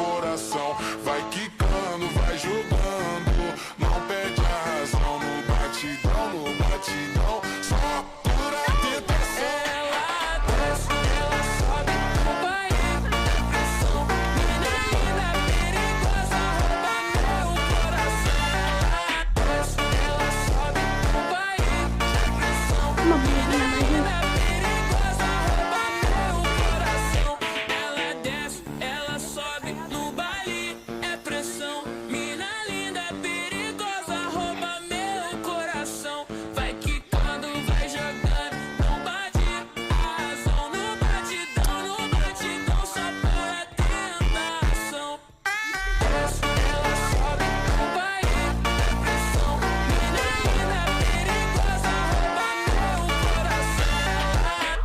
coração. Vai quicando, vai jogando, não perde a razão. No batidão, só pura tentação. Ela desce, ela sobe no baile, pressão. Mina linda, perigosa, rouba meu coração. Ela desce, ela sobe no baile, pressão. Mina linda, perigosa, rouba meu coração. Ela desce, ela sobe no baile, é pressão. Mina linda, perigosa, rouba meu coração. Vai quicando, vai jogando, não bate a razão. No batidão, só para tentação. Desce, ela sobe no baile, é pressão. Mina linda, perigosa, rouba meu coração.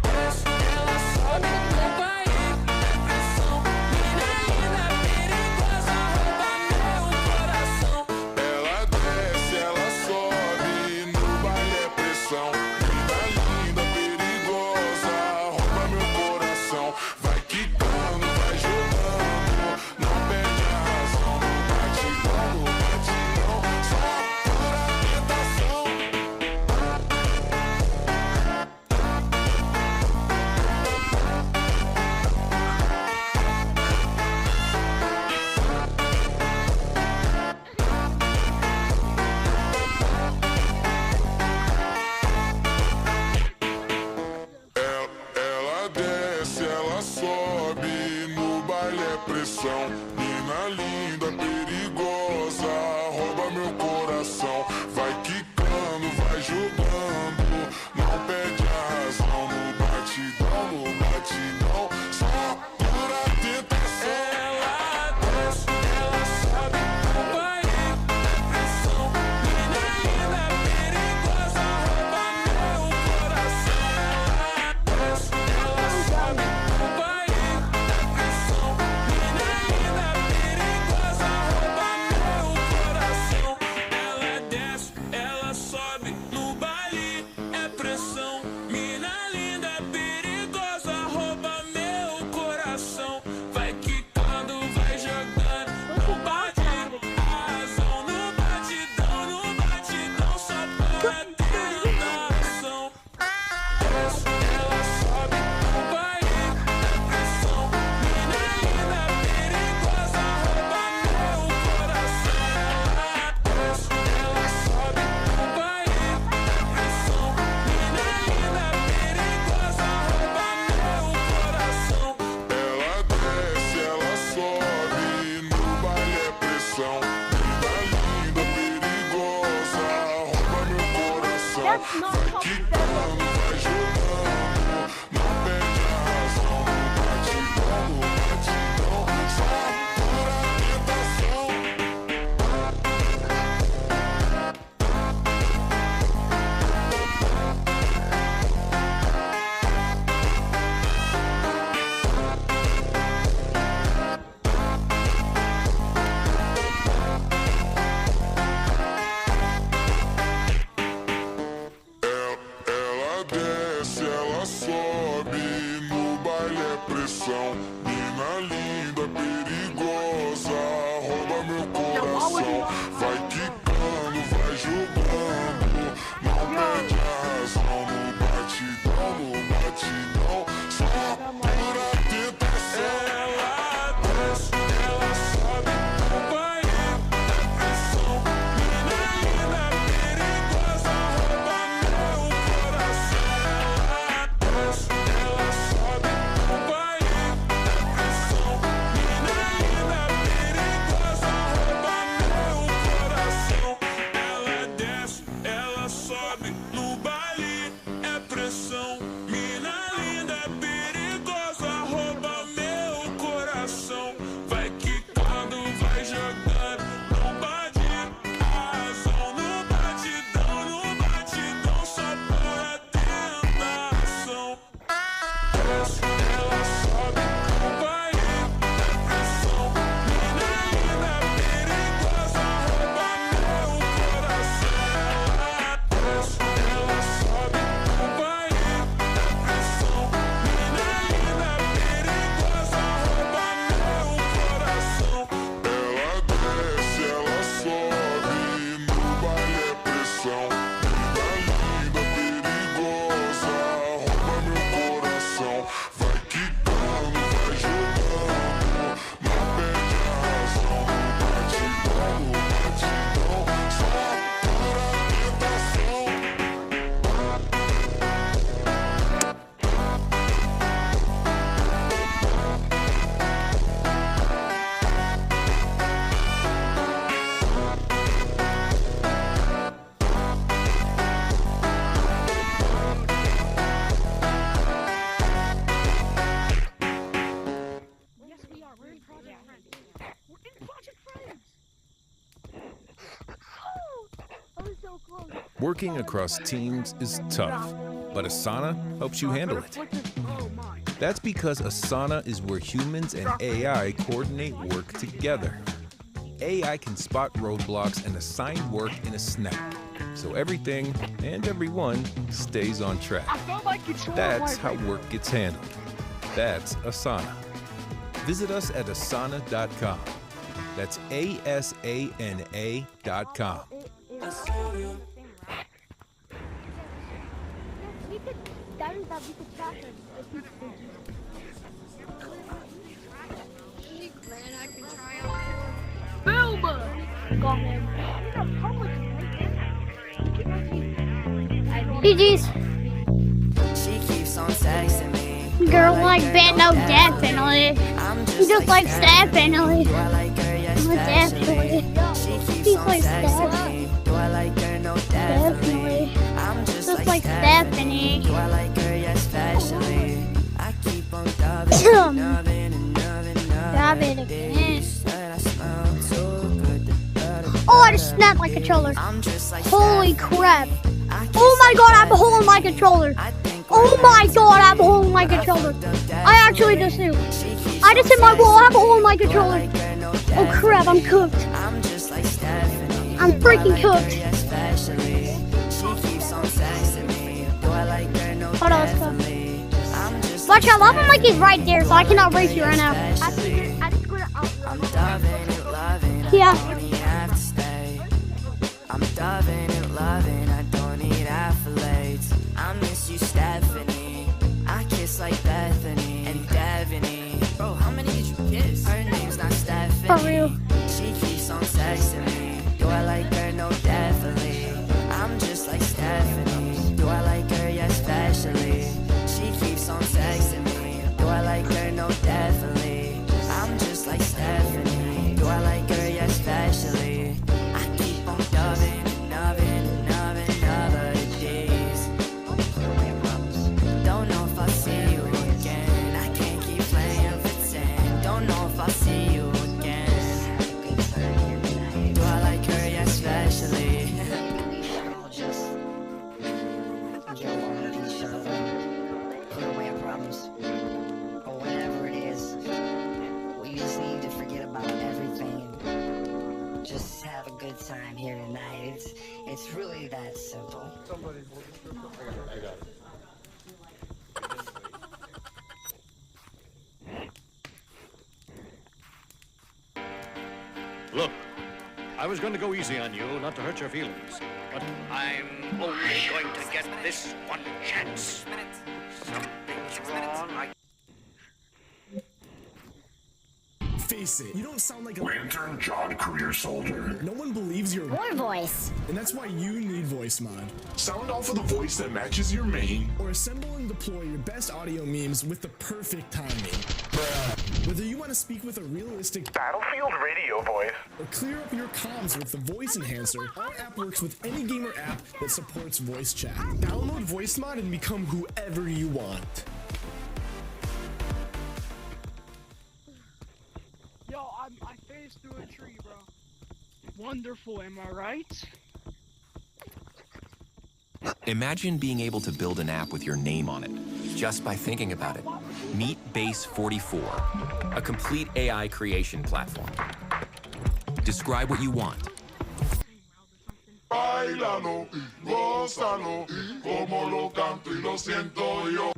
Desce, ela sobe no baile, é pressão. Mina linda, perigosa, rouba meu coração. Ela desce, ela sobe, no baile é pressão. Mina linda, perigosa, rouba meu coração. Vai quicando, vai jogando, não perde a razão. No batidão, só pura tentação. Ela desce, ela sobe, no baile é pressão. Mina linda, perigosa, rouba meu coração. Vai quicando, vai jogando, não perde a razão. No batidão, só pura tentação. Ela desce, ela sobe no baile, é pressão. Mina linda, perigosa, rouba meu coração. Ela desce, ela sobe no baile, é pressão. Mina linda, perigosa, rouba meu coração. Ela desce, ela sobe no baile, é pressão. Mina linda, perigosa, rouba meu coração. Vai quicando, vai jogando, não bate a razão. No batidão, só para tentação. Desce, ela sobe no baile, é pressão. Mina linda, perigosa, rouba meu coração. Desce, ela sobe no baile, é pressão. Mina linda, perigosa, rouba meu coração. Ela desce, ela sobe, no baile é pressão. Mina linda, perigosa, rouba meu coração. Vai quicando, vai jogando, não perde a razão. No batidão, só pura tentação. Working across teams is tough, but Asana helps you handle it. That's because Asana is where humans and AI coordinate work together. AI can spot roadblocks and assign work in a snap, so everything and everyone stays on track. That's how work gets handled. That's Asana. Visit us at asana.com. That's ASANA.com. Boom! Got him. GG's. She keeps on texting me. Girl like Ben, no, definitely. He just like Stephanie. Do I like her? Yes, Definitely. She keeps He's on like texting me. Do I like her? No, definitely. I'm just like Stephanie. Do I like her? Yes, especially. I keep on dubbing again. Said I smell too good. Oh, I just snapped my controller. I'm just like Holy crap. Oh my god, I have a hole in my controller. Oh my god, I have a hole in my controller. I actually just knew. I just hit my wall, I have a hole in my controller. Oh crap, I'm cooked. I'm freaking cooked. Hold on, let's go. Watch out, Lava Mike is right there, so I cannot race you right now. Yeah. I'm diving and loving, I don't need accolades. I miss you, Stephanie. I kiss like Bethany and Devaney. Bro, how many did you kiss? Her name's not Stephanie. For real. She keeps on texting me. Do I like her? No, definitely. I'm just like Stephanie. Do I like her? Yes, especially. She keeps on texting me. Do I like her? No, definitely. I'm just like Stephanie. Do I like her? Yes, especially. I keep on dubbing. Don't know if I'll see you again. I can't keep playing pretend. Don't know if I'll see you again. Do I like her? Yes, especially. Just get along with each other, put away our problems, or whatever it is. We just need to forget about everything and just have a good time here tonight. It's really that simple. I got it. Look, I was going to go easy on you, not to hurt your feelings. But I'm only going to get this one chance. Something's wrong. Face it, you don't sound like a Intern John, career soldier. No one believes your voice. and that's why you need Voice Mod. Sound off with a voice that matches your main. Or assemble and deploy your best audio memes with the perfect timing. Whether you want to speak with a realistic Battlefield radio voice. or clear up your comms with the Voice Enhancer, our app works with any gamer app that supports voice chat. Download Voice Mod and become whoever you want. Yo, I phased through a tree, bro. Wonderful, am I right? Imagine being able to build an app with your name on it, just by thinking about it. Meet Base 44, a complete AI creation platform. Describe what you want. Bailalo, gózalo, como lo canto y lo siento yo.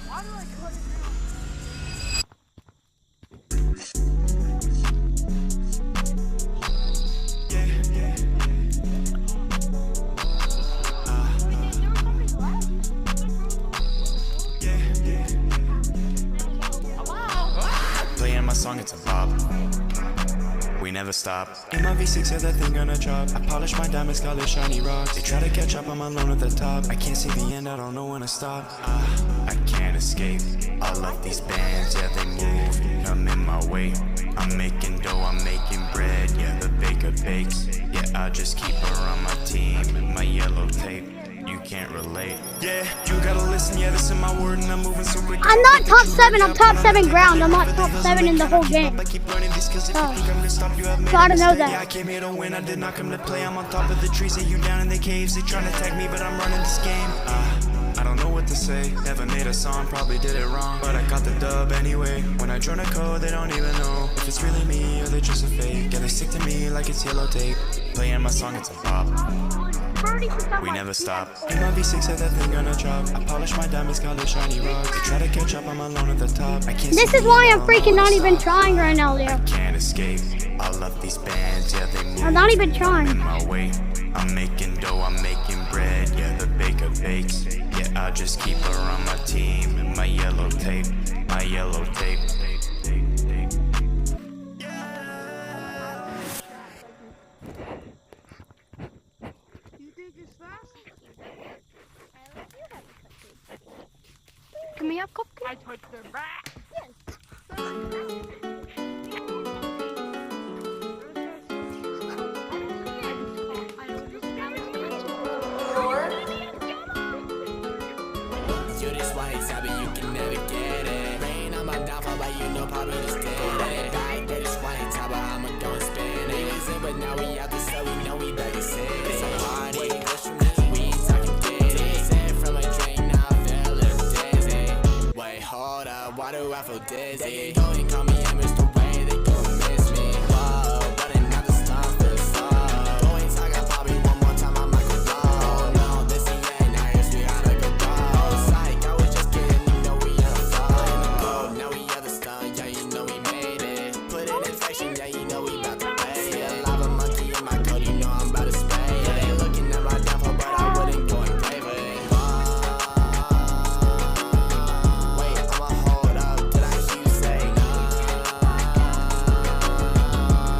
Why did I cut it Playing my song, it's a bop. We never stop. In my V6, yeah, that thing gonna drop. I polish my diamonds, call it shiny rocks. They try to catch up, I'm alone at the top. I can't see the end, I don't know when to stop. I can't escape. All of these bands, yeah, they move. I'm in my way. I'm making dough, I'm making bread. Yeah, the baker bakes. Yeah, I just keep her on my team. My yellow tape. You can't relate. Yeah, you gotta listen, yeah, this is my word and I'm moving so quick. I'm not top 7, I'm top 7 ground. I'm not top 7 in the whole game. Gotta know that. I came here to win, I did not come to play. I'm on top of the trees, see you down in the caves. They trying to tag me, but I'm running this game. I don't know what to say. Never made a song, probably did it wrong, but I got the dub anyway. When I join a code, they don't even know if it's really me or they just a fake. Yeah, they stick to me like it's yellow tape. Playing my song, it's a pop. We never stop. In my V6, said that thing gonna drop. I polish my diamonds, call it shiny rocks. To try to catch up, I'm alone at the top. I can't. This is why I'm freaking not even trying right now, Leo. Can't escape. I love these bands, yeah, they move. I'm not even trying. In my way. I'm making dough, I'm making bread, yeah, the baker bakes. Yeah, I just keep her on my team and my yellow tape, my yellow tape. Can we have cupcakes? I touched the rat. You this white tabby, you can never get it. Rain on my downfall, but you know probably just did it. That is white tabby, I'ma go and spin it. But now we out the cell, we know we back in city. It's a party, we ain't talking ditty. Sent from a drink, now I feel a little dizzy. Wait, hold up, why do I feel dizzy? They go and call me Emmett, the way they gon' miss me. Whoa, but another star feels slow. Go and talk, I probably one more time, I might go blow. No, this ain't it, now here's we gotta go blow. Psych, I was just kidding, you know we on the floor. In the gold, now we on the stone, yeah, you know we made it. Put it in fashion, yeah, you know we about to pay. Yeah, lava monkey in my coat, you know I'm about to spray. Yeah, they looking at my downfall, but I wouldn't go and brave it. Wait, I'ma hold up, did I hear you say no?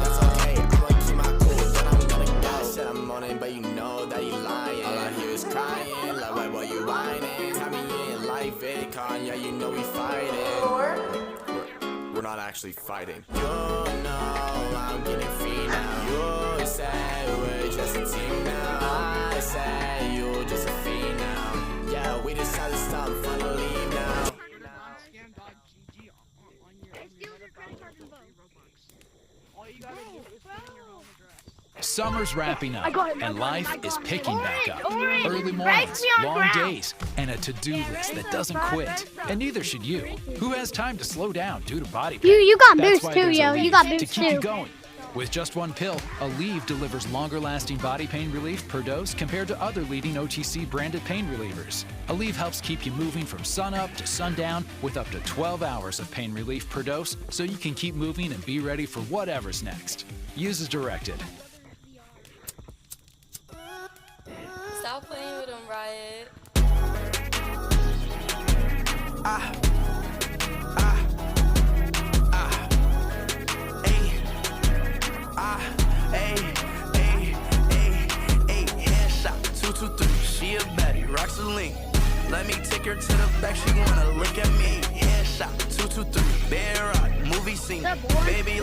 That's okay, I'ma keep my cool, then I'm gonna go. Said I'm on it, but you know that he lying. All I hear is crying, like why boy you whining? Tell me you ain't like VidCon, yeah, you know we fighting. We're not actually fighting. You know I'm getting free now. You say we're just a team now. I say you just a fiend now. Yeah, we decided to stop in front of leave now. All you gotta do is put in your home address. Summer's wrapping up, and life is picking back up. Early mornings, Breaks me on long ground. days, and a to-do list that doesn't quit. And neither should you. Who has time to slow down due to body pain? You got That's boost why too, there's yo. Aleve You got to boost keep you too. going. With just one pill, Aleve delivers longer-lasting body pain relief per dose compared to other leading OTC branded pain relievers. Aleve helps keep you moving from sunup to sundown with up to 12 hours of pain relief per dose, so you can keep moving and be ready for whatever's next. Use as directed. Stop playing with him, Riot. Headshot, 223, she a baddie, rocks a link. Let me take her to the back, she wanna look at me. Headshot, 223, bear rock, movie scene. Baby,